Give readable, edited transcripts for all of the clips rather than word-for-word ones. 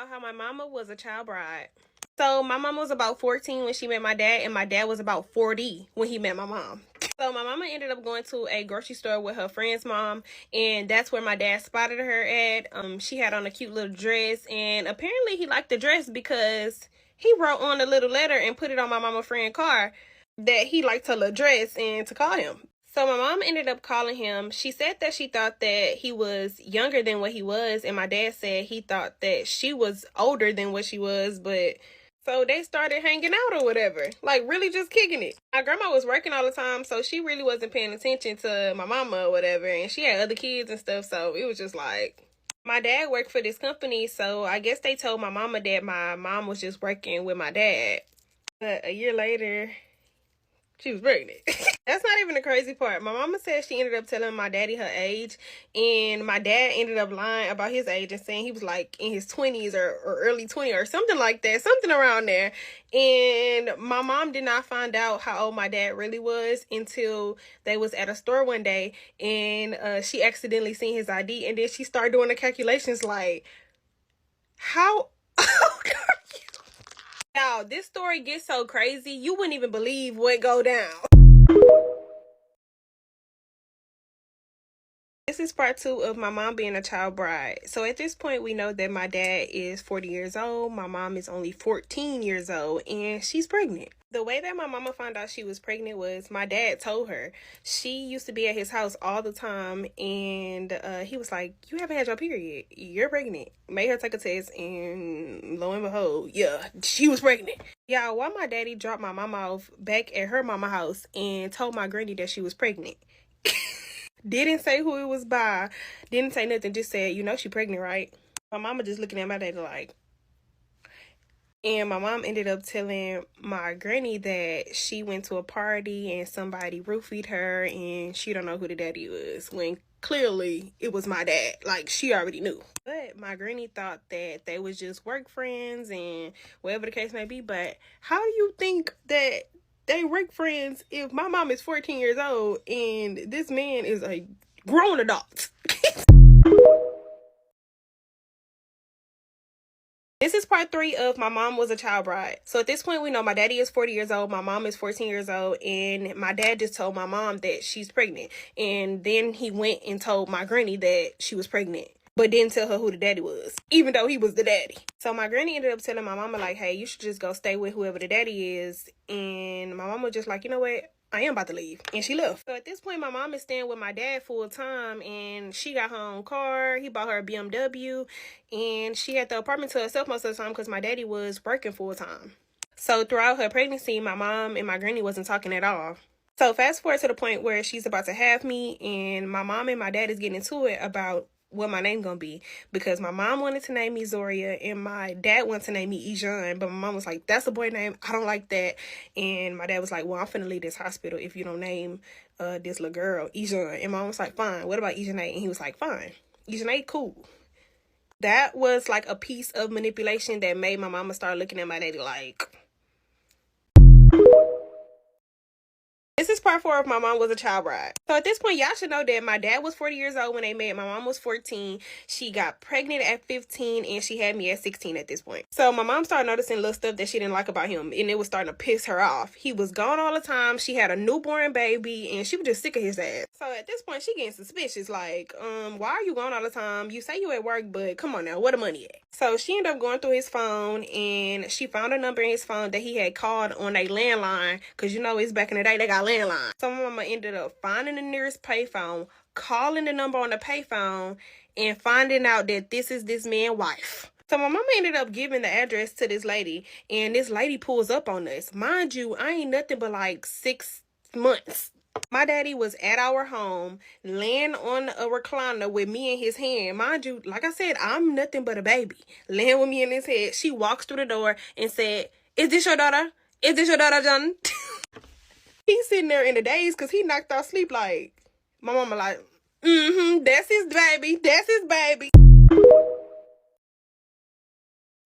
about how my mama was a child bride. So my mama was about 14 when she met my dad, and my dad was about 40 when he met my mom. So my mama ended up going to a grocery store with her friend's mom, and that's where my dad spotted her at. She had on a cute little dress, and apparently he liked the dress because he wrote on a little letter and put it on my mama friend's car that he liked her little dress and to call him. So my mom ended up calling him. She said that she thought that he was younger than what he was, and my dad said he thought that she was older than what she was, but so they started hanging out or whatever, like really just kicking it. My grandma was working all the time, so she really wasn't paying attention to my mama or whatever, and she had other kids and stuff, so it was just like, my dad worked for this company, so I guess they told my mama that my mom was just working with my dad. But a year later, she was pregnant. That's not even the crazy part. My mama said she ended up telling my daddy her age, and my dad ended up lying about his age and saying he was like in his 20s or early 20s or something like that, something around there. And my mom did not find out how old my dad really was until they was at a store one day, and she accidentally seen his ID, and then she started doing the calculations like, how old are you? Y'all, this story gets so crazy, you wouldn't even believe what go down. This is part 2 of my mom being a child bride. So at this point, we know that my dad is 40 years old. My mom is only 14 years old, and she's pregnant. The way that my mama found out she was pregnant was my dad told her. She used to be at his house all the time, and he was like, you haven't had your period. You're pregnant. Made her take a test, and lo and behold, yeah, she was pregnant. Y'all, why my daddy dropped my mama off back at her mama house and told my granny that she was pregnant? Didn't say who it was by. Didn't say nothing. Just said, you know she pregnant, right? My mama just looking at my daddy like. And my mom ended up telling my granny that she went to a party and somebody roofied her and she don't know who the daddy was. When clearly it was my dad. Like, she already knew. But my granny thought that they was just work friends and whatever the case may be. But how do you think that they work friends if my mom is 14 years old and this man is a grown adult? This is part 3 of my mom was a child bride. So at this point, we know my daddy is 40 years old, my mom is 14 years old, and my dad just told my mom that she's pregnant. And then he went and told my granny that she was pregnant, but didn't tell her who the daddy was, even though he was the daddy. So my granny ended up telling my mama, like, hey, you should just go stay with whoever the daddy is. And my mama was just like, you know what? I am about to leave. And she left. So at this point, my mom is staying with my dad full time, and she got her own car. He bought her a BMW, and she had the apartment to herself most of the time because my daddy was working full time. So throughout her pregnancy, my mom and my granny wasn't talking at all. So fast forward to the point where she's about to have me, and my mom and my dad is getting into it about what my name gonna be, because my mom wanted to name me Zoria and my dad wanted to name me Ejan, but my mom was like, that's a boy name, I don't like that. And my dad was like, well, I'm finna leave this hospital if you don't name this little girl Ejan. And my mom was like, fine, what about Ejan? And he was like, fine, Ejan, cool. That was like a piece of manipulation that made my mama start looking at my daddy like. This is part 4 of my mom was a child bride. So at this point, y'all should know that my dad was 40 years old when they met. My mom was 14. She got pregnant at 15 and she had me at 16 at this point. So my mom started noticing little stuff that she didn't like about him, and it was starting to piss her off. He was gone all the time. She had a newborn baby and she was just sick of his ass. So at this point, she getting suspicious. Like, why are you gone all the time? You say you at work, but come on now, where the money at? So she ended up going through his phone and she found a number in his phone that he had called on a landline, because you know it's back in the day they got landline. So my mama ended up finding the nearest payphone, calling the number on the payphone, and finding out that this is this man's wife. So my mama ended up giving the address to this lady, and this lady pulls up on us. Mind you, I ain't nothing but like 6 months. My daddy was at our home, laying on a recliner with me in his hand. Mind you, like I said, I'm nothing but a baby. Laying with me in his head. She walks through the door and said, is this your daughter? Is this your daughter, John? He's sitting there in the daze because he knocked out sleep like, my mama like, that's his baby. That's his baby.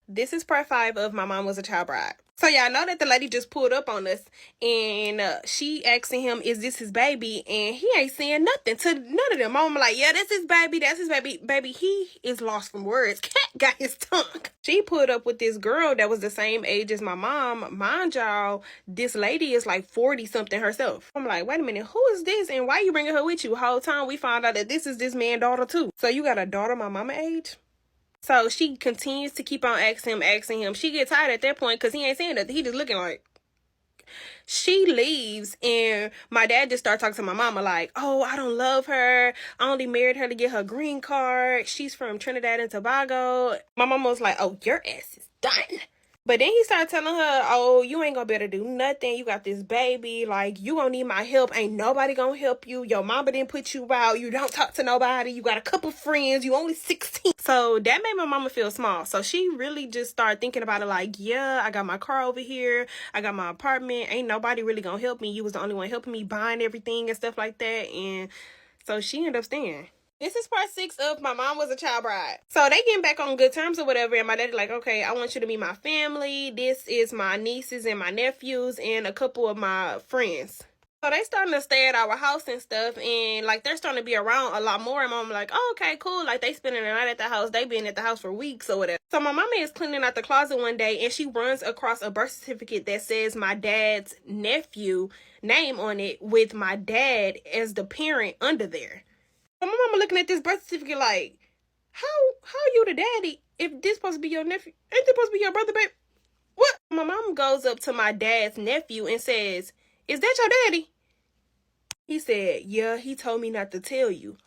This is part 5 of my mom was a child bride. So So y'all know that the lady just pulled up on us, and she asking him, is this his baby? And he ain't saying nothing to none of them. Mama like, yeah, that's his baby. That's his baby. Baby, he is lost from words. Cat got his tongue. She pulled up with this girl that was the same age as my mom. Mind y'all, this lady is like 40-something herself. I'm like, wait a minute, who is this? And why you bringing her with you? The whole time we found out that this is this man's daughter too. So you got a daughter my mama age? So she continues to keep on asking him. She gets tired at that point because he ain't saying nothing. He just looking like. She leaves, and my dad just started talking to my mama like, oh, I don't love her. I only married her to get her green card. She's from Trinidad and Tobago. My mama was like, oh, your ass is done. But then he started telling her, oh, you ain't gonna be able to do nothing. You got this baby. Like, you gonna need my help. Ain't nobody gonna help you. Your mama didn't put you out. You don't talk to nobody. You got a couple friends. You only 16. So that made my mama feel small. So she really just started thinking about it like, yeah, I got my car over here. I got my apartment. Ain't nobody really gonna help me. You was the only one helping me buying everything and stuff like that. And so she ended up staying. This is part 6 of My Mom Was a Child Bride. So they getting back on good terms or whatever. And my daddy like, okay, I want you to meet my family. This is my nieces and my nephews and a couple of my friends. So they starting to stay at our house and stuff. And like they're starting to be around a lot more. And mom like, oh, okay, cool. Like they spending the night at the house. They been at the house for weeks or whatever. So my mama is cleaning out the closet one day. And she runs across a birth certificate that says my dad's nephew name on it with my dad as the parent under there. My mama looking at this birth certificate like, how you the daddy if this supposed to be your nephew? Ain't this supposed to be your brother, babe? What? My mom goes up to my dad's nephew and says, is that your daddy? He said, yeah, he told me not to tell you.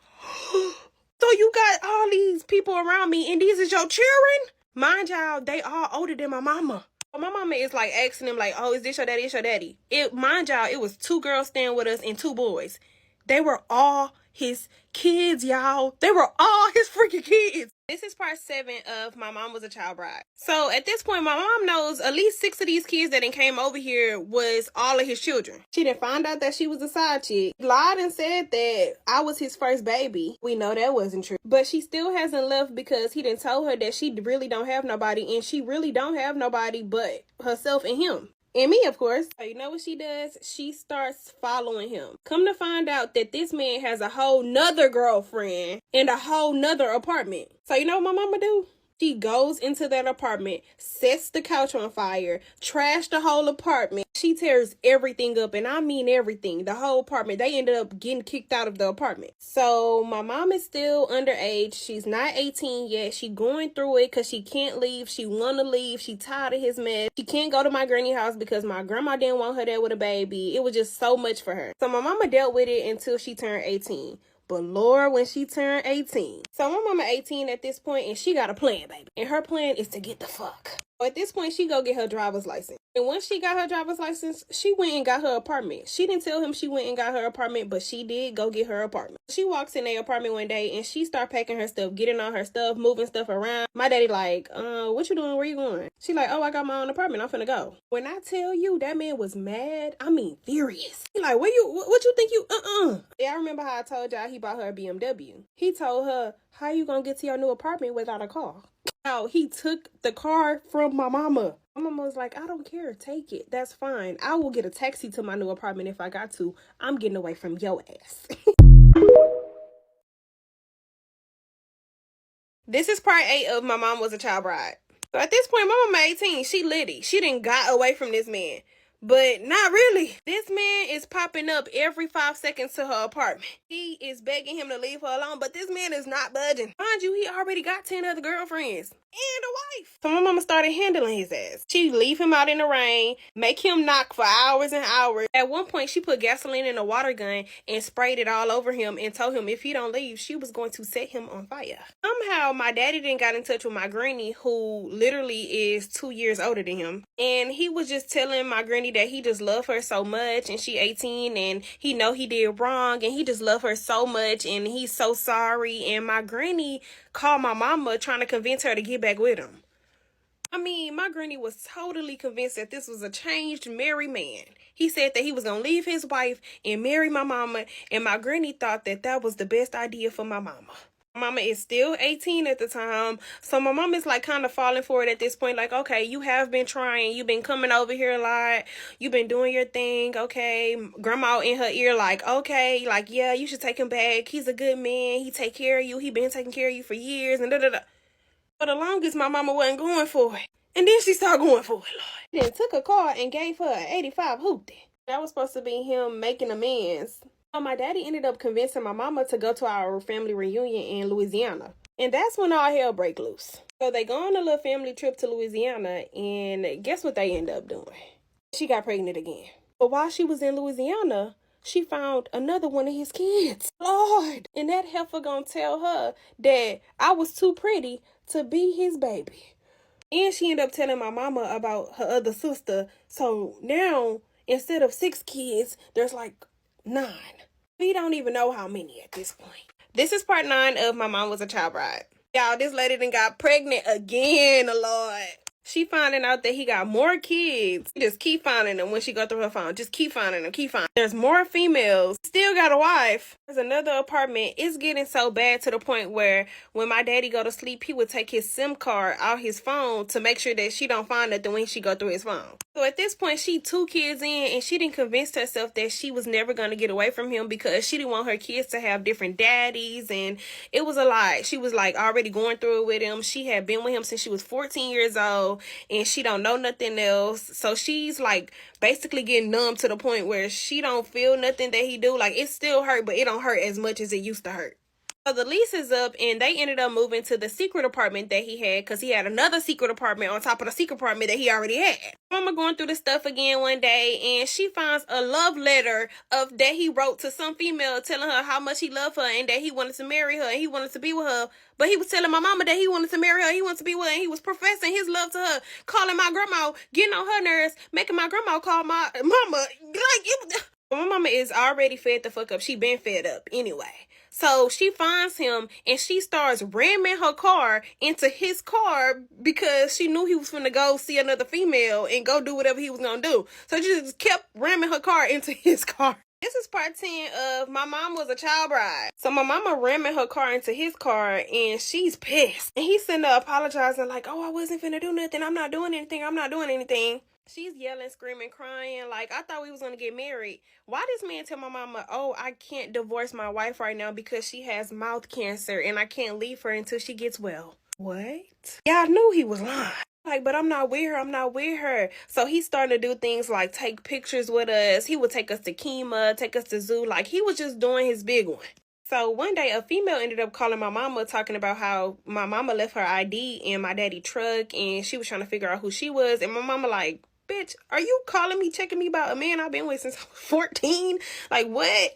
So you got all these people around me and these is your children? Mind y'all, they all older than my mama. My mama is like asking him like, oh, is this your daddy? It's your daddy. Mind y'all, it was 2 girls staying with us and 2 boys. They were all his kids, y'all. They were all his freaking kids. This is part 7 of My Mom Was a Child Bride. So at this point, my mom knows at least 6 of these kids that came over here was all of his children. She didn't find out that she was a side chick. Lied and said that I was his first baby. We know that wasn't true. But she still hasn't left because he didn't tell her that she really don't have nobody. And she really don't have nobody but herself and him. And me, of course. So you know what she does? She starts following him. Come to find out that this man has a whole nother girlfriend and a whole nother apartment. So you know what my mama do? She goes into that apartment, sets the couch on fire, trash the whole apartment. She tears everything up, and I mean everything. The whole apartment. They ended up getting kicked out of the apartment. So my mom is still underage. She's not 18 yet. She going through it because she can't leave. She want to leave. She tired of his mess. She can't go to my granny house because my grandma didn't want her there with a baby. It was just so much for her. So my mama dealt with it until she turned 18. But Lord, when she turned 18. So my mama 18 at this point, and she got a plan, baby. And her plan is to get the fuck. So at this point, she go get her driver's license. And once she got her driver's license, she went and got her apartment. She didn't tell him she went and got her apartment, but she did go get her apartment. She walks in their apartment one day, and she start packing her stuff, getting all her stuff, moving stuff around. My daddy like, what you doing? Where you going? She like, oh, I got my own apartment. I'm finna go. When I tell you that man was mad, I mean furious. He like, what you think you, Yeah, I remember how I told y'all he bought her a BMW. He told her, how you gonna get to your new apartment without a car? How he took the car from my mama. My mama was like, I don't care. Take it. That's fine. I will get a taxi to my new apartment if I got to. I'm getting away from your ass. This is part 8 of My Mom Was a Child Bride. So at this point, my mama 18. She litty. She done got away from this man. But not really. This man is popping up every 5 seconds to her apartment. She is begging him to leave her alone, but this man is not budging. Mind you, he already got 10 other girlfriends and a wife. So my mama started handling his ass. She leave him out in the rain, make him knock for hours and hours. At one point, she put gasoline in a water gun and sprayed it all over him and told him if he don't leave, she was going to set him on fire. Somehow, my daddy didn't got in touch with my granny, who literally is 2 years older than him. And he was just telling my granny that he just loved her so much, and she 18, and he know he did wrong, and he just loved her so much, and he's so sorry. And my granny called my mama trying to convince her to get back with him. I mean, my granny was totally convinced that this was a changed, married man. He said that he was going to leave his wife and marry my mama, and my granny thought that that was the best idea for my mama. My mama is still 18 at the time. So my mom is like kind of falling for it at this point. Like, okay, you have been trying. You've been coming over here a lot. You've been doing your thing. Okay. Grandma in her ear like, okay, like, yeah, you should take him back. He's a good man. He take care of you. He been taking care of you for years and da da da. For the longest, my mama wasn't going for it. And then she started going for it, Lord. Then took a car and gave her an 85 hoopty. That was supposed to be him making amends. So my daddy ended up convincing my mama to go to our family reunion in Louisiana. And that's when all hell break loose. So they go on a little family trip to Louisiana, and guess what they end up doing? She got pregnant again. But while she was in Louisiana, she found another one of his kids. Lord! And that heifer gonna tell her that I was too pretty to be his baby. And she ended up telling my mama about her other sister. So now, instead of 6 kids, there's like 9. We don't even know how many at this point. This is part 9 of My Mom Was a Child Bride. Y'all, this lady done got pregnant again, Lord. She finding out that he got more kids. She just keep finding them when she go through her phone. Just keep finding them, keep finding them. There's more females. Still got a wife. There's another apartment. It's getting so bad to the point where when my daddy go to sleep, he would take his SIM card out his phone to make sure that she don't find nothing when she go through his phone. So at this point, she 2 kids in, and she didn't convince herself that she was never going to get away from him because she didn't want her kids to have different daddies, and it was a lot. She was like already going through it with him. She had been with him since she was 14 years old, and she don't know nothing else. So she's like basically getting numb to the point where she don't feel nothing that he do. Like, it still hurt, but it don't hurt as much as it used to hurt. So the lease is up, and they ended up moving to the secret apartment that he had because he had another secret apartment on top of the secret apartment that he already had. Mama going through the stuff again one day, and she finds a love letter of that he wrote to some female telling her how much he loved her and that he wanted to marry her and he wanted to be with her. But he was telling my mama that he wanted to marry her, he wanted to be with her, and he was professing his love to her, calling my grandma, getting on her nerves, making my grandma call my mama. My mama is already fed the fuck up. She been fed up anyway. So she finds him and she starts ramming her car into his car because she knew he was finna go see another female and go do whatever he was gonna do. So she just kept ramming her car into his car. This is part 10 of My Mom Was a Child Bride. So my mama ramming her car into his car and she's pissed. And he's sitting there apologizing like, oh, I wasn't finna do nothing. I'm not doing anything. She's yelling, screaming, crying, like, I thought we was going to get married. Why this man tell my mama, oh, I can't divorce my wife right now because she has mouth cancer and I can't leave her until she gets well? What? Yeah, I knew he was lying. Like, but I'm not with her. So he's starting to do things like take pictures with us. He would take us to Kima, take us to zoo. Like, he was just doing his big one. So one day a female ended up calling my mama talking about how my mama left her ID in my daddy's truck and she was trying to figure out who she was. And my mama like, bitch, are you calling me, checking me about a man I've been with since I was 14? Like, what?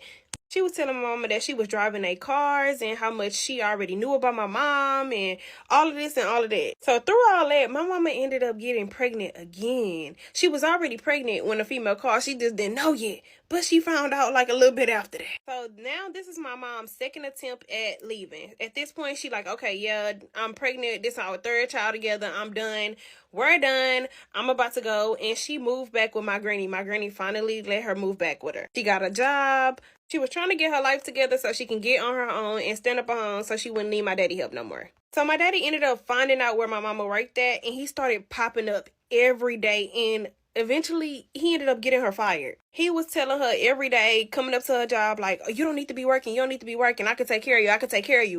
She was telling my mama that she was driving their cars and how much she already knew about my mom and all of this and all of that. So through all that, my mama ended up getting pregnant again. She was already pregnant when a female called. She just didn't know yet. But she found out like a little bit after that. So now this is my mom's second attempt at leaving. At this point, she like, okay, yeah, I'm pregnant. This is our 3rd child together. I'm done. We're done. I'm about to go. And she moved back with my granny. My granny finally let her move back with her. She got a job. She was trying to get her life together so she can get on her own and stand up on her own so she wouldn't need my daddy help no more. So my daddy ended up finding out where my mama worked at, and he started popping up every day, and eventually he ended up getting her fired. He was telling her every day, coming up to her job, like, oh, you don't need to be working. I can take care of you.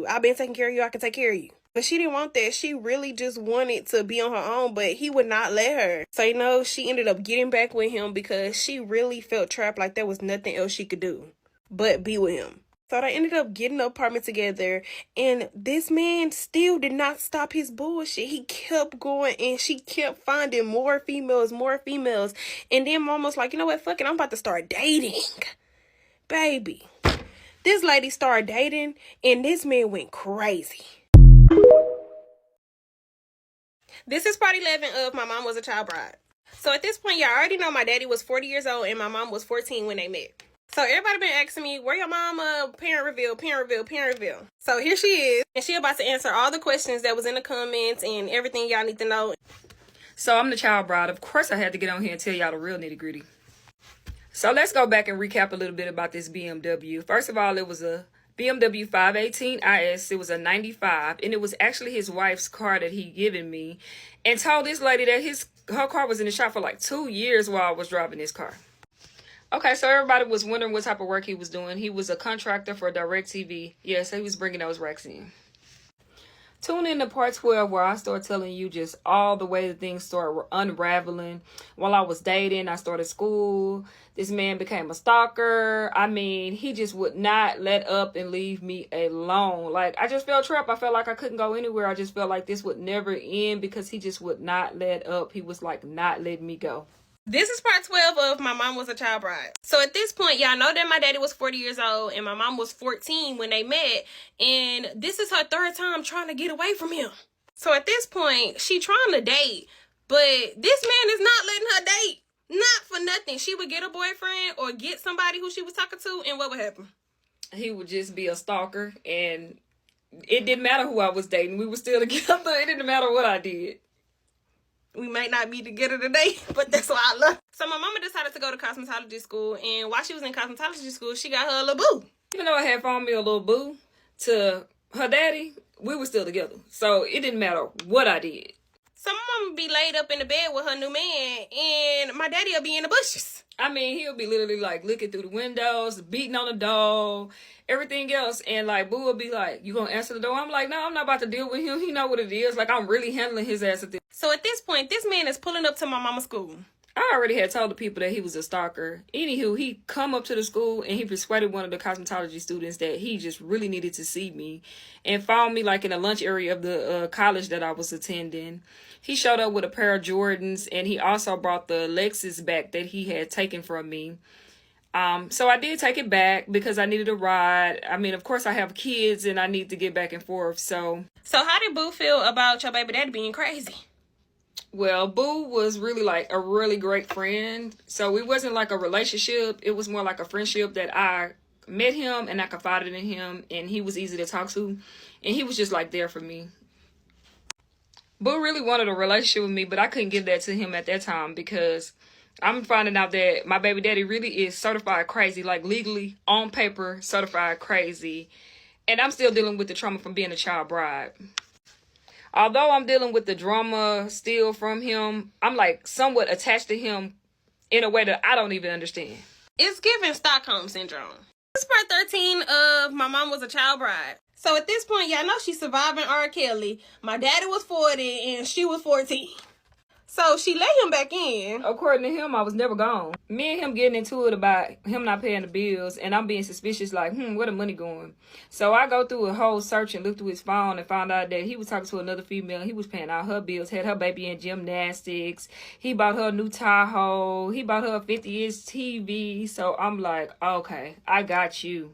I've been taking care of you. I can take care of you. But she didn't want that. She really just wanted to be on her own, but he would not let her. So, you know, she ended up getting back with him because she really felt trapped, like there was nothing else she could do but be with him. So they ended up getting an apartment together, and this man still did not stop his bullshit. He kept going, and she kept finding more females. And then mom was like, you know what, fuck it, I'm about to start dating. Baby, this lady started dating, and this man went crazy. This is part 11 of My Mom Was a Child Bride. So at this point, y'all already know my daddy was 40 years old, and my mom was 14 when they met. So everybody been asking me, where your mama? Parent reveal. So here she is, and she about to answer all the questions that was in the comments and everything y'all need to know. So I'm the child bride. Of course I had to get on here and tell y'all the real nitty gritty. So let's go back and recap a little bit about this BMW. First of all, it was a BMW 518 IS. It was a 95, and it was actually his wife's car that he given me, and told this lady that her car was in the shop for like 2 years while I was driving this car. Okay, so everybody was wondering what type of work he was doing. He was a contractor for DirecTV. Yeah, so he was bringing those racks in. Tune in to part 12 where I start telling you just all the way that things start unraveling. While I was dating, I started school. This man became a stalker. I mean, he just would not let up and leave me alone. Like, I just felt trapped. I felt like I couldn't go anywhere. I just felt like this would never end because he just would not let up. He was like not letting me go. This is part 12 of My Mom Was a Child Bride. So at this point, y'all know that my daddy was 40 years old and my mom was 14 when they met. And this is her third time trying to get away from him. So at this point, she trying to date. But this man is not letting her date. Not for nothing. She would get a boyfriend or get somebody who she was talking to, and what would happen? He would just be a stalker, and it didn't matter who I was dating. We were still together. It didn't matter what I did. We might not be together today, but that's why I love. So my mama decided to go to cosmetology school, and while she was in cosmetology school, she got her a little boo. Even though I had found me a little boo to her daddy, we were still together. So it didn't matter what I did. So my mama be laid up in the bed with her new man, and my daddy will be in the bushes. I mean, he'll be literally like looking through the windows, beating on the door, everything else. And like, boo will be like, you gonna answer the door? I'm like, no, I'm not about to deal with him. He know what it is. Like, I'm really handling his ass at this. So at this point, this man is pulling up to my mama's school. I already had told the people that he was a stalker. Anywho, he come up to the school and he persuaded one of the cosmetology students that he just really needed to see me, and found me like in the lunch area of the college that I was attending. He showed up with a pair of Jordans, and he also brought the Lexus back that he had taken from me. So I did take it back because I needed a ride. I mean, of course I have kids and I need to get back and forth. So how did Boo feel about your baby daddy being crazy? Well, Boo was really like a really great friend. So it wasn't like a relationship. It was more like a friendship that I met him and I confided in him, and he was easy to talk to, and he was just like there for me. Boo really wanted a relationship with me, but I couldn't give that to him at that time because I'm finding out that my baby daddy really is certified crazy, like legally on paper certified crazy. And I'm still dealing with the trauma from being a child bride. Although I'm dealing with the drama still from him, I'm like somewhat attached to him in a way that I don't even understand. It's giving Stockholm Syndrome. This is part 13 of My Mom Was a Child Bride. So at this point, y'all know she's surviving R. Kelly. My daddy was 40 and she was 14. So she let him back in. According to him, I was never gone. Me and him getting into it about him not paying the bills, and I'm being suspicious like, where the money going? So I go through a whole search and look through his phone and found out that he was talking to another female. He was paying all her bills, had her baby in gymnastics. He bought her a new Tahoe. He bought her a 50-inch TV. So I'm like, okay, I got you.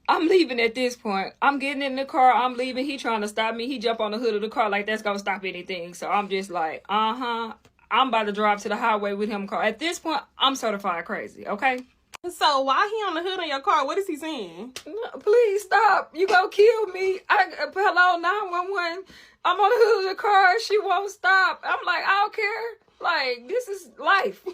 I'm leaving at this point. I'm getting in the car. I'm leaving. He trying to stop me. He jump on the hood of the car like that's going to stop anything. So I'm just like, I'm about to drive to the highway with him car. At this point, I'm certified crazy, okay? So why he on the hood of your car? What is he saying? No, please stop. You gonna kill me. Hello, 911. I'm on the hood of the car. She won't stop. I'm like, I don't care. Like, this is life.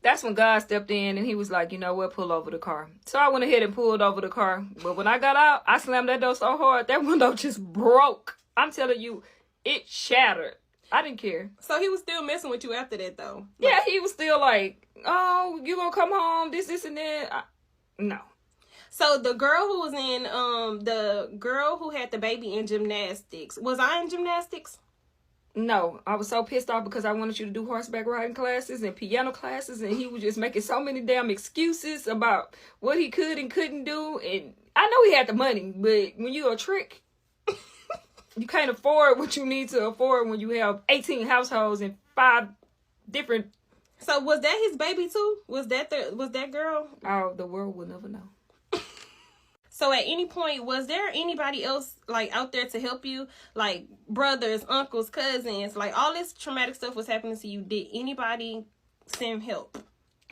That's when God stepped in and he was like, you know what, pull over the car. So I went ahead and pulled over the car. But when I got out, I slammed that door so hard, that window just broke. I'm telling you, it shattered. I didn't care. So he was still messing with you after that, though? Yeah, he was still like, oh, you gonna come home, this, and that. No. So the girl who was in, the girl who had the baby in gymnastics, was I in gymnastics? No, I was so pissed off because I wanted you to do horseback riding classes and piano classes, and he was just making so many damn excuses about what he could and couldn't do. And I know he had the money, but when you're a trick, you can't afford what you need to afford when you have 18 households and 5 different. So was that his baby too? Was that girl? Oh, the world will never know. So at any point, was there anybody else like out there to help you? Like brothers, uncles, cousins, like all this traumatic stuff was happening to you. Did anybody send help?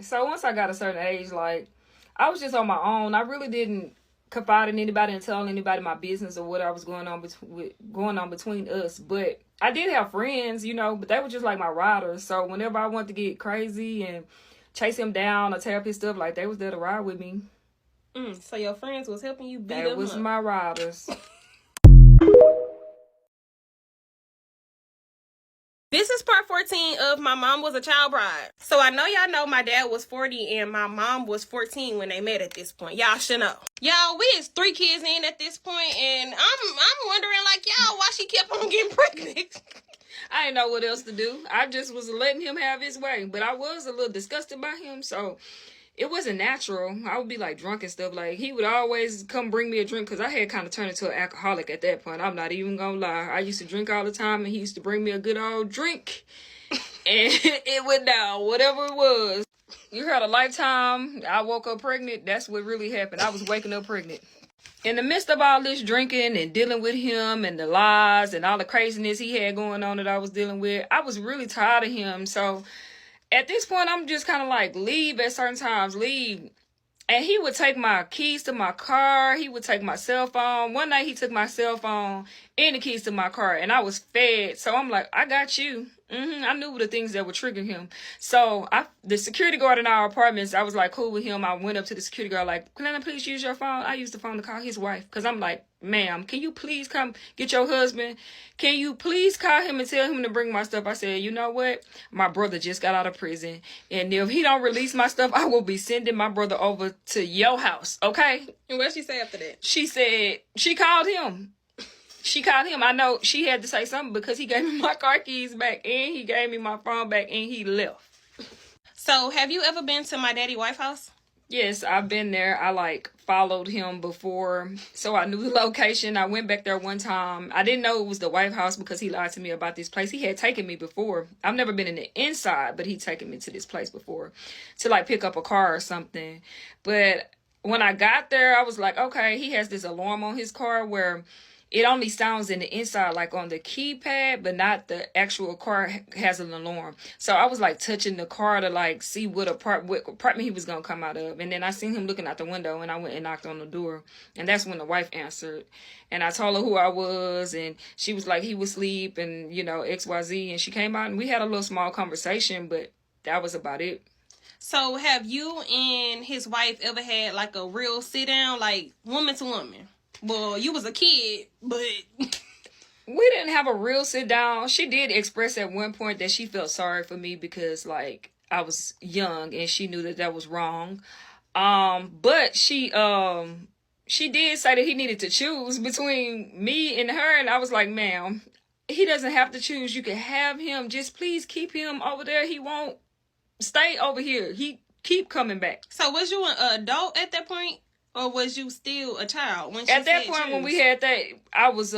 So once I got a certain age, like I was just on my own. I really didn't confide in anybody and tell anybody my business or what I was going on between us. But I did have friends, you know, but they were just like my riders. So whenever I wanted to get crazy and chase him down or tear up his stuff, like they was there to ride with me. So your friends was helping you beat That them was up. my riders. This is part 14 of My Mom Was a Child Bride. So I know y'all know my dad was 40 and my mom was 14 when they met at this point. Y'all should know. Y'all, we is 3 kids in at this point, and I'm wondering, like, y'all, why she kept on getting pregnant. I didn't know what else to do. I just was letting him have his way. But I was a little disgusted by him, so it wasn't natural. I would be like drunk and stuff. Like, he would always come bring me a drink because I had kind of turned into an alcoholic at that point. I'm not even gonna lie. I used to drink all the time, and he used to bring me a good old drink. And it went down, whatever it was. You heard a lifetime. I woke up pregnant. That's what really happened. I was waking up pregnant. In the midst of all this drinking and dealing with him and the lies and all the craziness he had going on that I was dealing with, I was really tired of him. So at this point, I'm just kind of like, leave at certain times, leave. And he would take my keys to my car. He would take my cell phone. One night he took my cell phone and the keys to my car, and I was fed. So I'm like, I got you. I knew the things that would trigger him. So the security guard in our apartments, I was like cool with him. I went up to the security guard like, can I please use your phone? I used the phone to call his wife because I'm like, ma'am, can you please come get your husband? Can you please call him and tell him to bring my stuff? I said, you know what? My brother just got out of prison, and if he don't release my stuff, I will be sending my brother over to your house, okay? And what she say after that? She said, she called him. She called him. I know she had to say something because he gave me my car keys back, and he gave me my phone back, and he left. So have you ever been to my daddy wife house? Yes, I've been there. I followed him before, so I knew the location. I went back there one time. I didn't know it was the White House because he lied to me about this place. He had taken me before. I've never been in the inside, but he'd taken me to this place before to pick up a car or something. But when I got there, I was like, okay, he has this alarm on his car where it only sounds in the inside, like on the keypad, but not the actual car has an alarm. So I was touching the car to see what apartment he was going to come out of. And then I seen him looking out the window, and I went and knocked on the door. And that's when the wife answered. And I told her who I was, and she was like, he was asleep and, XYZ. And she came out and we had a little small conversation, but that was about it. So have you and his wife ever had a real sit down, woman to woman? Well, you was a kid, but we didn't have a real sit down. She did express at one point that she felt sorry for me because I was young and she knew that was wrong. But she did say that he needed to choose between me and her, and I was like, ma'am, he doesn't have to choose. You can have him. Just please keep him over there. He won't stay over here. He keep coming back. So was you an adult at that point? Or was you still a child when she at that said point choose? When we had that? I was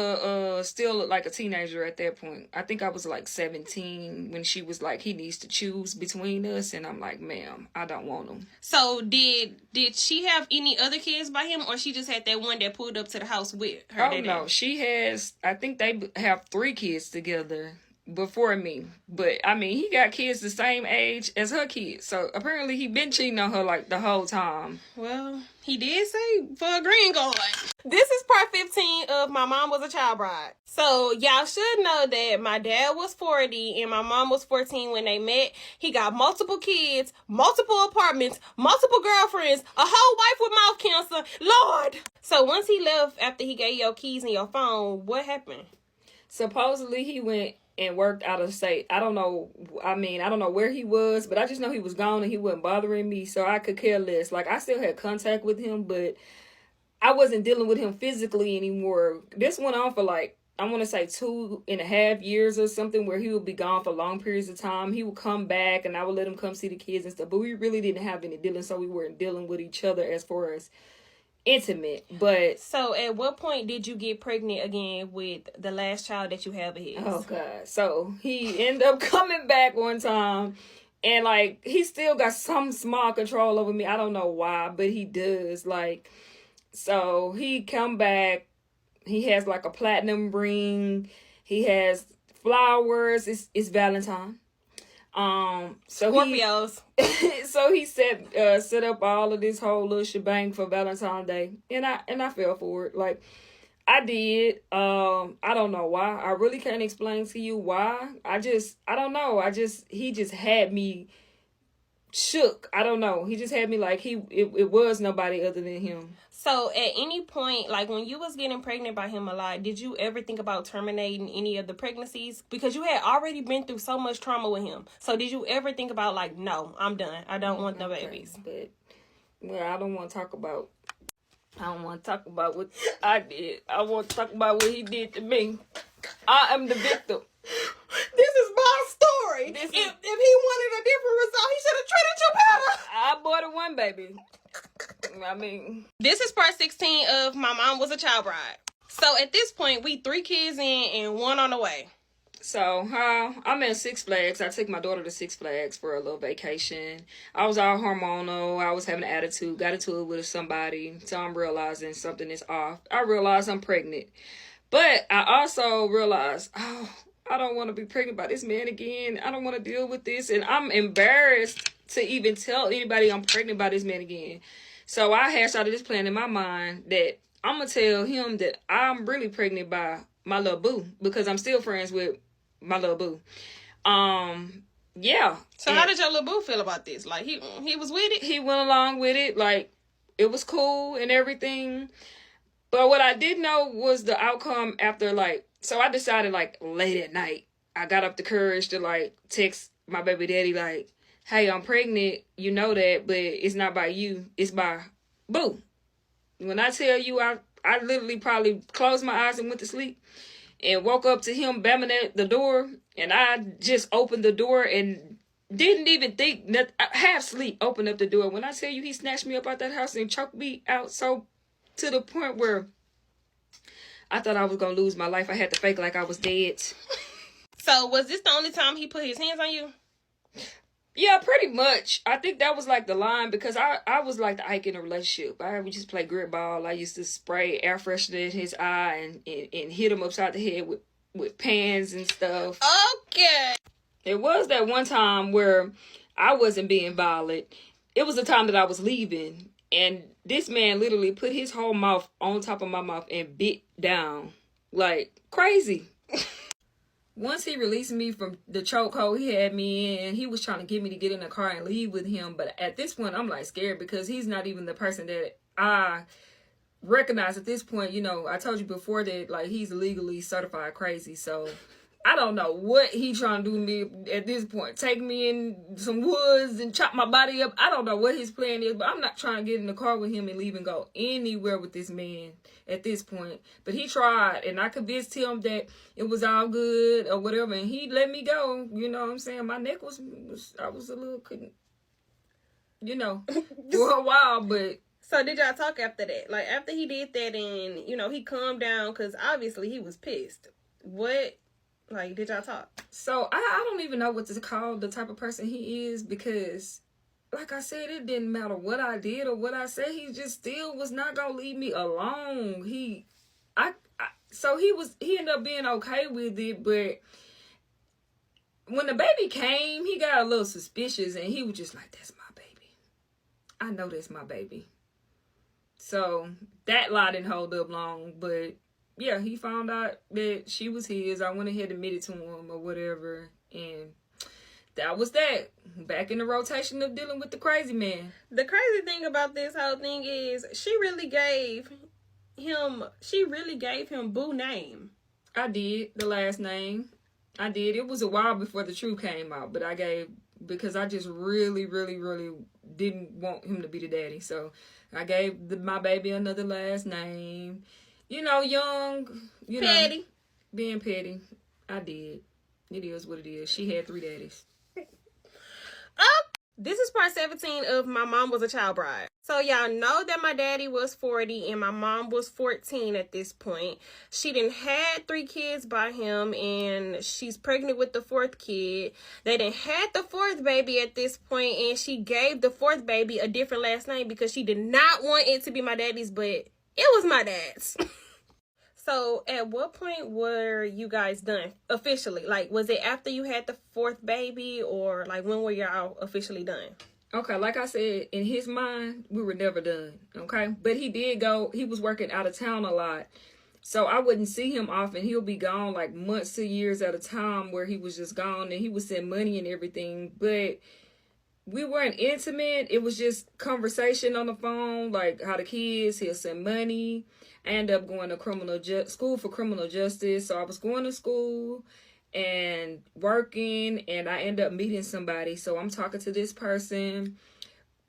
still a teenager at that point. I think I was 17 when she was like, he needs to choose between us, and I'm like, ma'am, I don't want him. So did she have any other kids by him, or she just had that one that pulled up to the house with her? Oh no, she has. I think they have 3 kids together before me, but I mean, he got kids the same age as her kids, so apparently he been cheating on her the whole time. Well, he did say for a green card. This is part 15 of My Mom Was a Child Bride. So y'all should know that my dad was 40 and my mom was 14 when they met. He got multiple kids, multiple apartments, multiple girlfriends, a whole wife with mouth cancer. Lord! So once he left after he gave your keys and your phone, what happened? Supposedly he went and worked out of state. I don't know. I mean, I don't know where he was, but I just know he was gone and he wasn't bothering me, so I could care less. I still had contact with him, but I wasn't dealing with him physically anymore. This went on for I want to say 2.5 years or something, where he would be gone for long periods of time. He would come back and I would let him come see the kids and stuff, but we really didn't have any dealing, so we weren't dealing with each other as far as intimate. But so at what point did you get pregnant again with the last child that you have of his? Oh god. So he ended up coming back one time, and he still got some small control over me. I don't know why, but he does. So he come back, he has a platinum ring, he has flowers, it's Valentine. So Scorpios. So he set up all of this whole little shebang for Valentine's Day, and I fell for it. I did. I don't know why. I really can't explain to you why. I don't know. He just had me shook. I don't know. He just had me like it was nobody other than him. So at any point, like when you was getting pregnant by him a lot, did you ever think about terminating any of the pregnancies? Because you had already been through so much trauma with him. So did you ever think about like, no, I'm done. I don't want no babies. But well, I don't want to talk about what I did. I want to talk about what he did to me. I am the victim. This is my story. If he wanted a different result, he should have treated you better. I aborted one baby. I mean, this is part 16 of My Mom Was a Child Bride. So at this point, we 3 kids in and 1 on the way. So I'm in Six Flags. I took my daughter to Six Flags for a little vacation. I was all hormonal. I was having an attitude. Got into it with somebody. So I'm realizing something is off. I realized I'm pregnant. But I also realized, I don't want to be pregnant by this man again. I don't want to deal with this. And I'm embarrassed to even tell anybody I'm pregnant by this man again. So I hashed out this plan in my mind that I'm going to tell him that I'm really pregnant by my little boo. Because I'm still friends with my little boo. Yeah. So how did your little boo feel about this? Like, he was with it? He went along with it. Like, it was cool and everything. But what I did know was the outcome after, like, so I decided, like, late at night, I got up the courage to, like, text my baby daddy, like, hey, I'm pregnant, you know that, but it's not by you, it's by boo. When I tell you, I literally probably closed my eyes and went to sleep and woke up to him banging at the door, and I just opened the door and didn't even think, half sleep, opened up the door. When I tell you, he snatched me up out that house and choked me out so to the point where I thought I was going to lose my life. I had to fake like I was dead. So was this the only time he put his hands on you? Yeah, pretty much. I think that was like the line because I was like the Ike in a relationship. I would just play grit ball. I used to spray air freshener in his eye and hit him upside the head with pans and stuff. Okay. It was that one time where I wasn't being violent. It was the time that I was leaving. And this man literally put his whole mouth on top of my mouth and bit down like crazy. Once he released me from the chokehold he had me in, he was trying to get me to get in the car and leave with him. But at this point, I'm like scared because he's not even the person that I recognize at this point. You know, I told you before that, like, he's legally certified crazy. So I don't know what he trying to do to me at this point. Take me in some woods and chop my body up. I don't know what his plan is, but I'm not trying to get in the car with him and leave and go anywhere with this man at this point. But he tried, and I convinced him that it was all good or whatever, and he let me go. You know what I'm saying? My neck was I was a little, couldn't, you know, for a while, but... So did y'all talk after that? Like, after he did that and, you know, he calmed down, because obviously he was pissed. What... Like, did y'all talk? So, I don't even know what to call the type of person he is because, like I said, it didn't matter what I did or what I said. He just still was not going to leave me alone. So he ended up being okay with it, but when the baby came, he got a little suspicious and he was just like, that's my baby. I know that's my baby. So, that lie didn't hold up long, but... yeah, he found out that she was his. I went ahead and admitted to him or whatever. And that was that. Back in the rotation of dealing with the crazy man. The crazy thing about this whole thing is she really gave him Boo name. I did. The last name. I did. It was a while before the truth came out. But I gave... because I just really, really, really didn't want him to be the daddy. So I gave my baby another last name. You know, young, you petty. know, being petty. I did. It is what it is. She had 3 daddies. This is part 17 of My Mom Was a Child Bride. So y'all know that my daddy was 40 and my mom was 14 at this point. She done had 3 kids by him and she's pregnant with the 4th kid. They done had the 4th baby at this point and she gave the 4th baby a different last name because she did not want it to be my daddy's, but it was my dad's. So, at what point were you guys done officially? Like, was it after you had the 4th baby, or like when were y'all officially done? Okay, like I said, in his mind, we were never done. Okay, but he did go. He was working out of town a lot, so I wouldn't see him often. He'll be gone like months to years at a time, where he was just gone, and he would send money and everything. But we weren't intimate. It was just conversation on the phone, like how the kids, he'll send money. I ended up going to school for criminal justice. So I was going to school and working, and I ended up meeting somebody. So I'm talking to this person.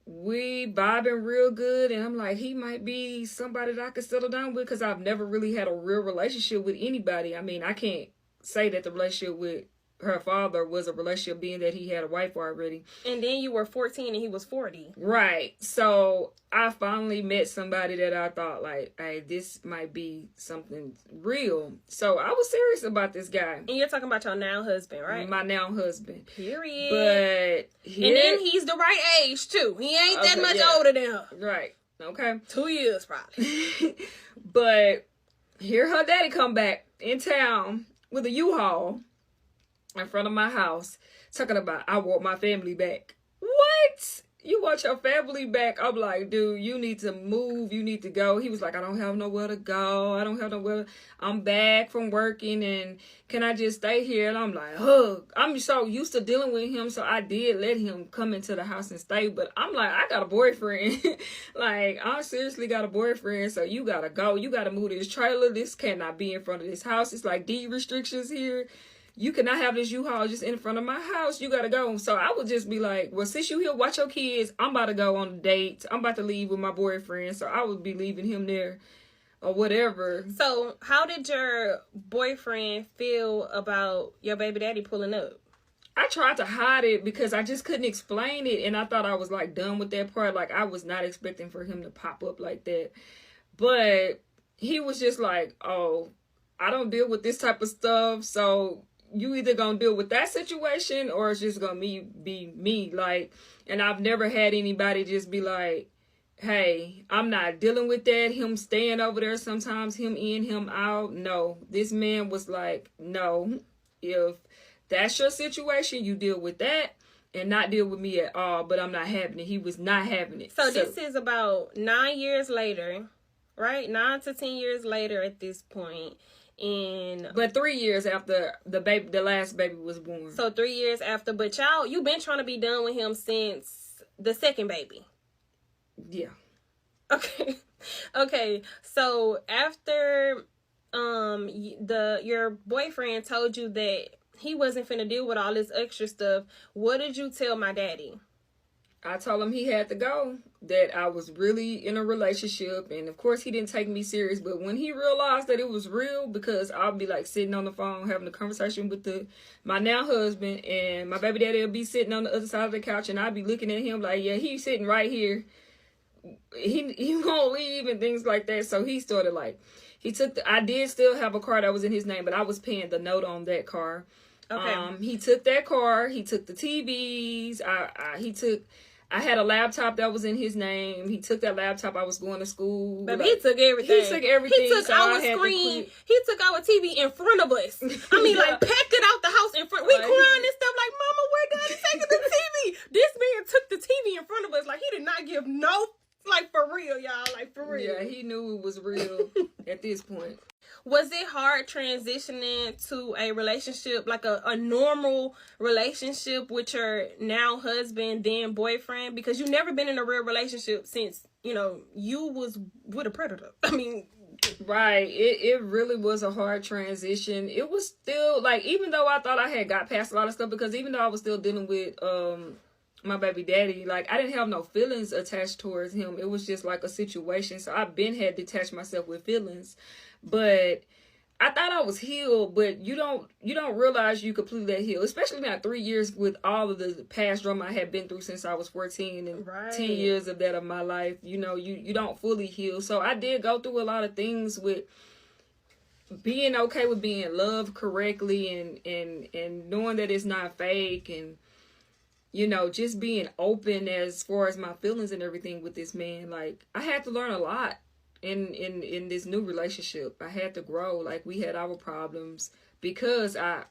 We vibing real good, and I'm like, he might be somebody that I could settle down with, because I've never really had a real relationship with anybody. I mean, I can't say that the relationship with her father was a relationship, being that he had a wife already. And then you were 14 and he was 40. Right. So I finally met somebody that I thought, like, hey, this might be something real. So I was serious about this guy. And you're talking about your now husband, right? My now husband. Period. But and then he's the right age too. He ain't that much older than her. Right. Okay. 2 years probably. But here her daddy come back in town with a U-Haul in front of my house, talking about, I want my family back. What? You want your family back? I'm like, dude, you need to move. You need to go. He was like, I don't have nowhere to go. I don't have nowhere. I'm back from working, and can I just stay here? And I'm like, I'm so used to dealing with him, so I did let him come into the house and stay. But I'm like, I got a boyfriend. Like, I seriously got a boyfriend, so you gotta go. You gotta move this trailer. This cannot be in front of this house. It's like deed restrictions here. You cannot have this U-Haul just in front of my house. You got to go. So I would just be like, well, since you here, watch your kids. I'm about to go on a date. I'm about to leave with my boyfriend. So I would be leaving him there or whatever. So how did your boyfriend feel about your baby daddy pulling up? I tried to hide it because I just couldn't explain it. And I thought I was like done with that part. Like, I was not expecting for him to pop up like that. But he was just like, oh, I don't deal with this type of stuff. So you either gonna deal with that situation, or it's just gonna be me. Like, and I've never had anybody just be like, hey, I'm not dealing with that. Him staying over there sometimes, him in, him out. No, this man was like, no, if that's your situation, you deal with that and not deal with me at all. But I'm not having it. He was not having it. So this is about 9 years later, right? 9 to 10 years later at this point. But 3 years after the last baby was born. So 3 years after, but y'all, you been trying to be done with him since the second baby. Yeah. Okay. So after your boyfriend told you that he wasn't finna deal with all this extra stuff, what did you tell my daddy? I told him he had to go, that I was really in a relationship, and of course he didn't take me serious. But when he realized that it was real, because I'll be like sitting on the phone having a conversation with my now husband, and my baby daddy will be sitting on the other side of the couch, and I'll be looking at him like, yeah, he's sitting right here. He won't leave and things like that. So he started like, I did still have a car that was in his name, but I was paying the note on that car. Okay. He took that car. He took the TVs. I had a laptop that was in his name. He took that laptop. I was going to school. But he took everything. He took everything. He took our screen. He took our TV in front of us. I mean, like, packed it out the house in front. We crying and stuff like, Mama, where God is taking the TV? This man took the TV in front of us. Like, he did not give no, like, for real, y'all. Like, for real. Yeah, he knew it was real at this point. Was it hard transitioning to a relationship, like a normal relationship with your now husband, then boyfriend? Because you've never been in a real relationship since, you was with a predator. I mean... Right. It really was a hard transition. It was still, like, even though I thought I had got past a lot of stuff, because even though I was still dealing with my baby daddy, like, I didn't have no feelings attached towards him. It was just like a situation. So I've been had detached myself with feelings. But I thought I was healed, but you don't realize you completely healed, especially now 3 years with all of the past drama I had been through since I was 14, and 10 years of that of my life. You don't fully heal. So I did go through a lot of things with being okay with being loved correctly, and knowing that it's not fake, and just being open as far as my feelings and everything with this man. Like, I had to learn a lot in this new relationship. I had to grow. Like, we had our problems because I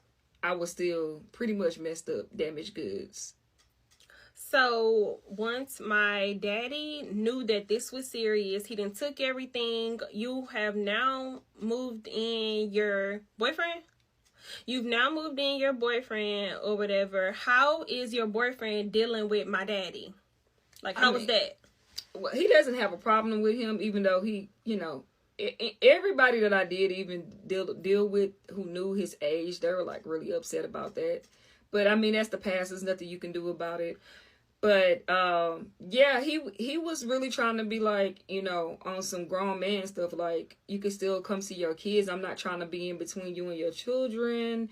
was still pretty much messed up, damaged goods. So once my daddy knew that this was serious, he done took everything. You have now moved in your boyfriend? You've now moved in your boyfriend or whatever. How is your boyfriend dealing with my daddy? Like, how was that? Well, he doesn't have a problem with him, even though he, everybody that I did even deal with who knew his age, they were like really upset about that. But I mean, that's the past. There's nothing you can do about it. But yeah, he was really trying to be like, on some grown man stuff. Like, you can still come see your kids. I'm not trying to be in between you and your children.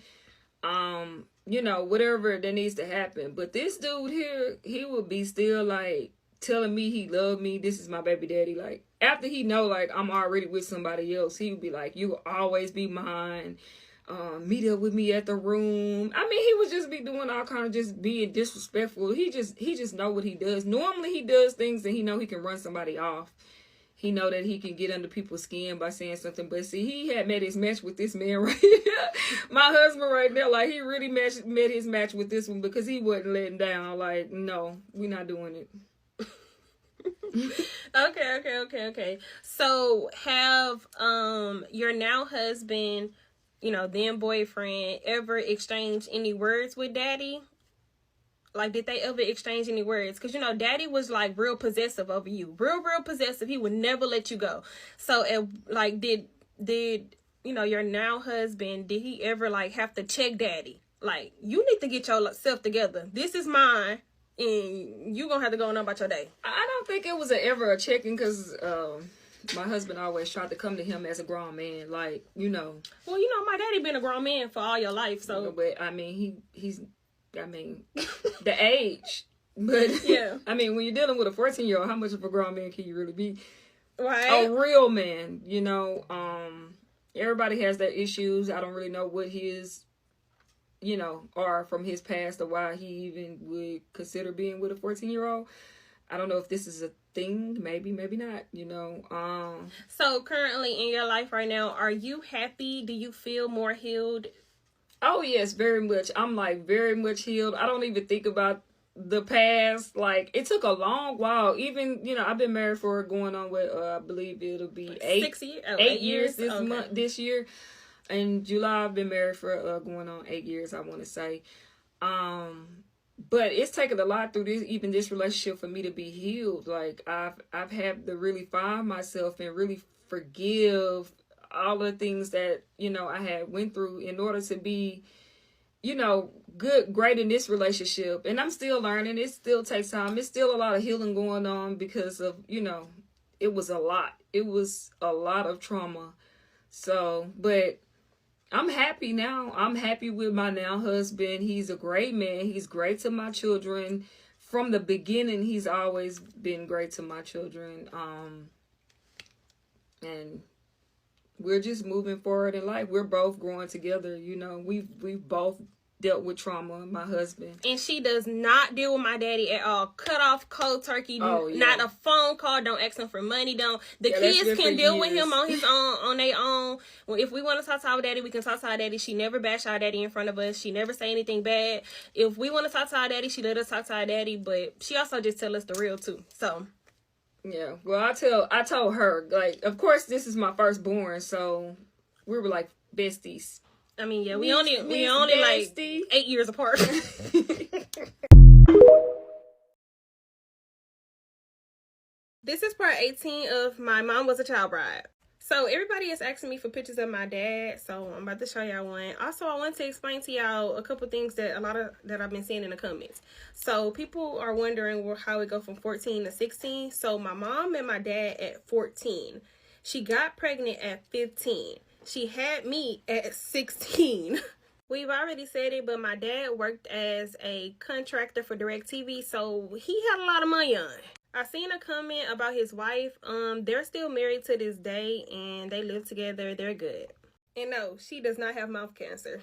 Whatever that needs to happen. But this dude here, he would be still like telling me he loved me. This is my baby daddy. Like, after he know like I'm already with somebody else, he would be like, you will always be mine. Meet up with me at the room. I mean, he would just be doing all kind of just being disrespectful. He just know what he does. Normally he does things that he know he can run somebody off. He know that he can get under people's skin by saying something. But see, he had met his match with this man right here. My husband right there, like, he really met his match with this one because he wasn't letting down. Like, no, we're not doing it. Okay. So have your now husband, then boyfriend, ever exchanged any words with daddy? Like, did they ever exchange any words? Because, daddy was, like, real possessive over you. Real possessive. He would never let you go. So, like, did your now husband, did he ever, like, have to check daddy? Like, you need to get yourself together. This is mine, and you gonna have to go on about your day. I don't think it was ever a checking because my husband always tried to come to him as a grown man. Like, Well, my daddy been a grown man for all your life, so. But, I mean, he's the age. But, yeah. I mean, when you're dealing with a 14-year-old, how much of a grown man can you really be? Right. A real man, Everybody has their issues. I don't really know what his, are from his past or why he even would consider being with a 14-year-old. I don't know if this is a thing. Maybe not, So currently in your life right now, are you happy? Do you feel more healed? Oh, yes, very much. I'm like very much healed. I don't even think about the past. Like, it took a long while. Even, I've been married for going on with, I believe it'll be 8 years this year. In July, I've been married for going on 8 years, I want to say. But it's taken a lot through this relationship for me to be healed. Like, I've had to really find myself and really forgive all the things that, I had went through in order to be, great in this relationship. And I'm still learning. It still takes time. It's still a lot of healing going on because of, it was a lot. It was a lot of trauma. So, but I'm happy now. I'm happy with my now husband. He's a great man. He's great to my children. From the beginning, he's always been great to my children. And we're just moving forward in life. We're both growing together. We've both dealt with trauma, my husband. And she does not deal with my daddy at all. Cut off cold turkey. Oh, yeah. Not a phone call. Don't ask him for money. The kids can deal with him on his own, on their own. Well, if we want to talk to our daddy, we can talk to our daddy. She never bash our daddy in front of us. She never say anything bad. If we want to talk to our daddy, she let us talk to our daddy. But she also just tell us the real too. So. Yeah, well, I told her, like, of course, this is my firstborn, so we were like besties. I mean, yeah, we only like 8 years apart. This is part 18 of My Mom Was a Child Bride. So everybody is asking me for pictures of my dad, so I'm about to show y'all one. Also, I want to explain to y'all a couple things that I've been seeing in the comments. So people are wondering how it go from 14 to 16. So my mom met my dad at 14. She got pregnant at 15. She had me at 16. We've already said it, but my dad worked as a contractor for DirecTV, so he had a lot of money on. I seen a comment about his wife. They're still married to this day and they live together. They're good. And no, she does not have mouth cancer.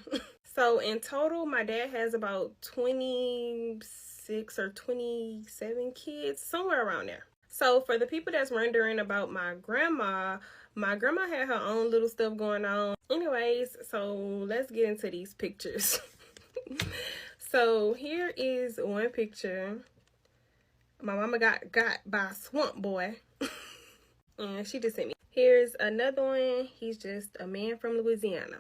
So in total, my dad has about 26 or 27 kids, somewhere around there. So for the people that's wondering about my grandma had her own little stuff going on. Anyways, so let's get into these pictures. So here is one picture. My mama got by a swamp boy. And she just sent me. Here's another one. He's just a man from Louisiana.